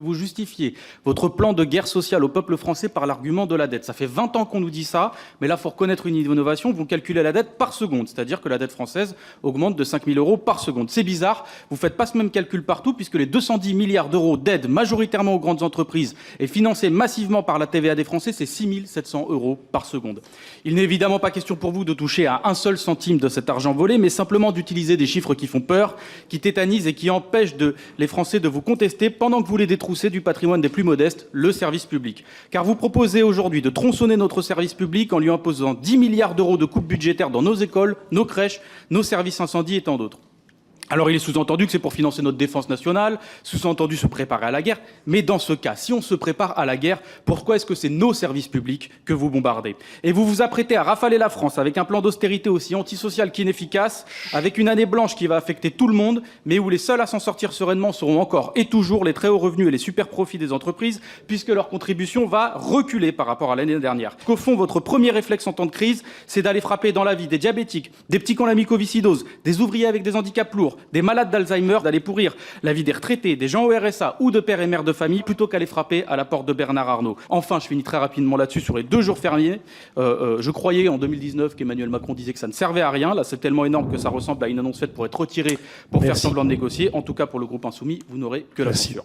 Vous justifiez votre plan de guerre sociale au peuple français par l'argument de la dette. Ça fait 20 ans qu'on nous dit ça, mais là, il faut reconnaître une innovation. Vous calculez la dette par seconde, c'est-à-dire que la dette française augmente de 5 000 euros par seconde. C'est bizarre, vous ne faites pas ce même calcul partout, puisque les 210 milliards d'euros d'aide majoritairement aux grandes entreprises et financés massivement par la TVA des Français, c'est 6 700 euros par seconde. Il n'est évidemment pas question pour vous de toucher à un seul centime de cet argent volé, mais simplement d'utiliser des chiffres qui font peur, qui tétanisent et qui empêchent les Français de vous contester pendant que vous les détruisez du patrimoine des plus modestes, le service public. Car vous proposez aujourd'hui de tronçonner notre service public en lui imposant 10 milliards d'euros de coupes budgétaires dans nos écoles, nos crèches, nos services incendies et tant d'autres. Alors il est sous-entendu que c'est pour financer notre défense nationale, sous-entendu se préparer à la guerre, mais dans ce cas, si on se prépare à la guerre, pourquoi est-ce que c'est nos services publics que vous bombardez? Et vous vous apprêtez à rafaler la France avec un plan d'austérité aussi antisocial qu'inefficace, avec une année blanche qui va affecter tout le monde, mais où les seuls à s'en sortir sereinement seront encore et toujours les très hauts revenus et les super profits des entreprises, puisque leur contribution va reculer par rapport à l'année dernière. Qu'au fond, votre premier réflexe en temps de crise, c'est d'aller frapper dans la vie des diabétiques, des petits qui ont la mycoviscidose, des ouvriers avec des handicaps lourds, des malades d'Alzheimer, d'aller pourrir la vie des retraités, des gens au RSA ou de pères et mères de famille, plutôt qu'aller frapper à la porte de Bernard Arnault. Enfin, je finis très rapidement là-dessus sur les 2 jours fériés. Je croyais en 2019 qu'Emmanuel Macron disait que ça ne servait à rien. Là, c'est tellement énorme que ça ressemble à une annonce faite pour être retirée, pour faire semblant de négocier. En tout cas, pour le groupe Insoumis, vous n'aurez que la censure.